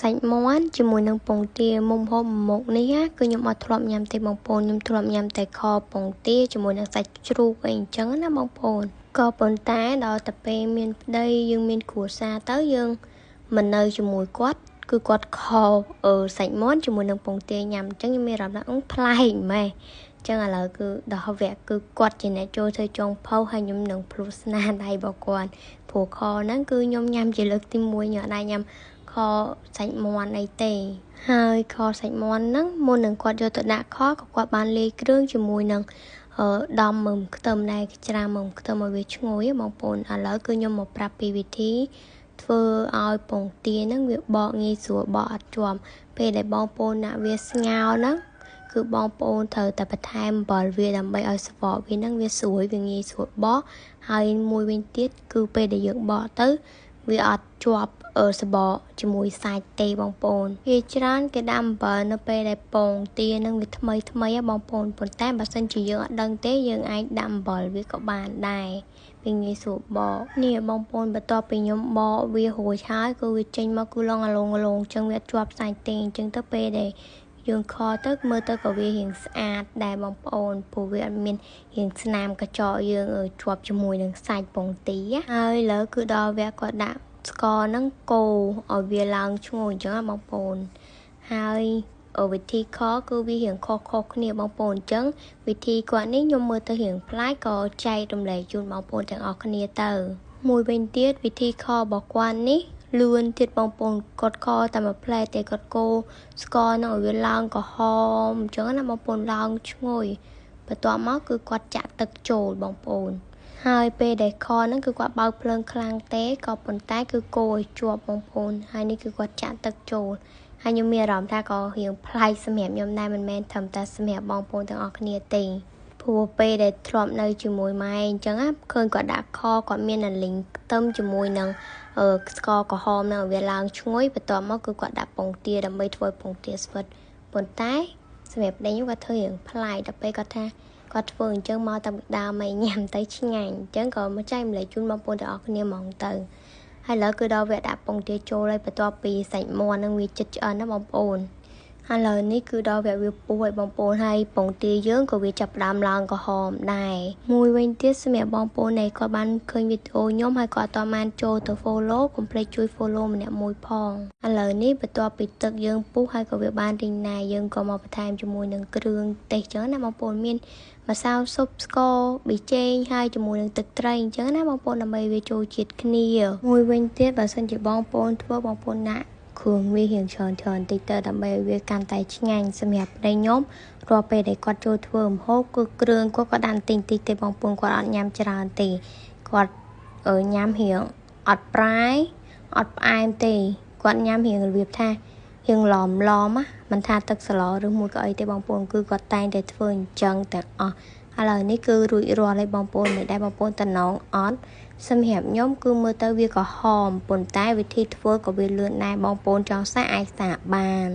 សាច់មាន់ជាមួយនឹងពងទាមុំហូបមុខនេះគឺខ្ញុំអត់ធ្លាប់ញ៉ាំទេបងប្អូនខ្ញុំធ្លាប់ញ៉ាំតែខពងទាជាមួយនឹងសាច់ជ្រូកអីអញ្ចឹងណាបងប្អូនក៏ប៉ុន្តែដល់តែពេលមានប្តីយើងមានគ្រួសារទៅយើងមិននៅជាមួយគាត់គឺគាត់ខសាច់មាន់ជាមួយនឹងពងទាញ៉ាំអញ្ចឹងខ្ញុំមានអារម្មណ៍ថាប្លែកម៉េះអញ្ចឹងឥឡូវគឺដល់វគ្គគឺគាត់ជាអ្នកចូលធ្វើចុងភៅហើយខ្ញុំនឹងភ្លុះស្នាដៃរបស់គាត់ព្រោះខហ្នឹងគឺខ្ញុំញ៉ាំជាលើកទី1ខ្ញុំអត់ដែរញ៉ាំខសាច់មាន់អីទេហើយខសាច់មាន់ហ្នឹងមុននឹងគាត់យកទៅដាក់ខក៏គាត់បានលាយគ្រឿងជាមួយនឹងដំមើមខ្ទឹមដែរច្រាមើមខ្ទឹមឲ្យវាឈ្ងុយបងប្អូនឥឡូវគឺខ្ញុំមកប្រាប់ពីវិធីធ្វើឲ្យពងទាហ្នឹងវាបកងាយស្រួលបកអត់ជាប់ពេលដែលបងប្អូនដាក់វាស្ងោរហ្នឹងគឺបងប្អូនត្រូវតែបន្ថែមអំបិលវាដើម្បីឲ្យស្វកវាហ្នឹងវាស្រួយវាងាយស្រួលបកហើយមួយវិញទៀតគឺពេលដែលយើងបកទៅវាអត់ជាប់សបកជាមួយសាច់ទេបងប្អូនគេច្រើនគេដាក់អំបិលនៅពេលដែលពងទានឹងវាថ្មីបងប្អូនប៉ុន្តែបើសិនជាយើងអត់ដឹងទេយើងអាចដាក់អំបិលវាក៏បានដែរវាងាយស្រួលបកនេះបងប្អូនបន្ទាប់ពីខ្ញុំបកវារួចហើយគឺវាចេញមកគឺឡងអញ្ចឹងវាជាប់សាច់ទេអញ្ចឹងទៅពេលដែលយើងខទៅមើលទៅក៏វារៀងស្អាតដែរបងប្អូនព្រោះវាអត់មានរៀងស្នាមកញ្ចក់យើងជាប់ជាមួយនឹងសាច់ពងទាហើយឥឡូវគឺដល់វគ្គគាត់ដាក់ស្ករហ្នឹងកូរឲ្យវាឡើងឈ្ងុយអញ្ចឹងបងប្អូនហើយវិធីខគឺវារៀងខុសគ្នាបងប្អូនអញ្ចឹងវិធីគាត់នេះខ្ញុំមើលទៅរៀងប្លែកក៏ចែករំលែកជូនបងប្អូនទាំងអស់គ្នាទៅមួយវិញទៀតវិធីខរបស់គាត់នេះលឿនទៀតបងប្អូនគាត់ខតែមួយផ្លែតែគាត់កូរស្ករហ្នឹងឲ្យវាឡើងក្រហមអញ្ចឹងណាបងប្អូនឡើងឈ្ងុយបន្ទាប់មកគឺគាត់ចាក់ទឹកចូលបងប្អូនហើយពេលដែលខហ្នឹងគឺគាត់បើកភ្លើងខ្លាំងទេក៏ប៉ុន្តែគឺកូរឲ្យជាប់បងប្អូនហើយនេះគឺគាត់ចាក់ទឹកចូលហើយខ្ញុំមានអារម្មណ៍ថាក៏រៀងប្លែកសម្រាប់ខ្ញុំដែរមិនមែនត្រឹមតែសម្រាប់បងប្អូនទាំងអស់គ្នាទេព្រោះពេលដែលធ្លាប់នៅជាមួយម៉ែអញ្ចឹងឃើញគាត់ដាក់ខគាត់មានអាលីងខ្ទឹមជាមួយនឹងស្ករក្រហមនឹងវាឡើងឈ្ងុយបន្ទាប់មកគឺគាត់ដាក់ពងទាដើម្បីធ្វើពងទាស្វិតប៉ុន្តែសម្រាប់ប្តីខ្ញុំគាត់ធ្វើរៀងប្លែកដល់ពេលគាត់ថាគាត់ធ្វើអញ្ចឹងមកតែដើមឲ្យញ៉ាំទៅឆ្ងាញ់អញ្ចឹងក៏មកចែកម្លែកជូនបងប្អូនទាំងអស់គ្នាហ្មងទៅហើយឥឡូវគឺដល់វគ្គដាក់ពងទាចូលហើយបន្ទាប់ពីសាច់មាន់នឹងវាជិតឆ្អិនណាបងប្អូនឥឡូវនេះគឺដល់វគ្គវាពុះឲ្យបងប្អូនហើយពងទាយើងក៏វាចាប់ផ្ដើមឡើងក្រហមដែរមួយវិញទៀតសម្រាប់បងប្អូនដែលគាត់បានឃើញវីដេអូខ្ញុំហើយគាត់អត់បានចូលទៅ follow កុំភ្លេចជួយ follow ម្នាក់មួយផងឥឡូវនេះបន្ទាប់ពីទឹកយើងពុះហើយក៏វាបានរីងណាយើងក៏មកបន្ថែមជាមួយនឹងគ្រឿងទេសចឹងណាបងប្អូនមានម្សៅស៊ុបស្ករប៊ីចេងហើយជាមួយនឹងទឹកត្រីអញ្ចឹងណាបងប្អូនដើម្បីវាចូលជាតិគ្នាមួយវិញទៀតបើសិនជាបងប្អូនធ្វើបងប្អូនដាក់គ្រឿងវារៀងច្រើនតិចទៅដើម្បីឲ្យវាកាន់តែឆ្ងាញ់សម្រាប់ប្តីខ្ញុំរាល់ពេលដែលគាត់ចូលធ្វើម្ហូបគឺគ្រឿងគាត់ក៏ដាក់តិចទេបងប្អូនគាត់អត់ញ៉ាំច្រើនទេគាត់ញ៉ាំរៀងអត់ប្រៃអត់ផ្អែមទេគាត់ញ៉ាំរៀងរបៀបថារៀងឡំមិនថាទឹកស្លឬមួយក៏អីទេបងប្អូនគឺគាត់តែងតែធ្វើអញ្ចឹងទាំងអស់ឥឡូវនេះគឺរួចរាល់ហើយបងប្អូនមិនដែលបងប្អូនតំណងអត់សម្រាប់ខ្ញុំគឺមើលទៅវាក៏ហមប៉ុន្តែវិធីធ្វើក៏វាលឿនដែរបងប្អូនចង់សាកអាចសាកបាន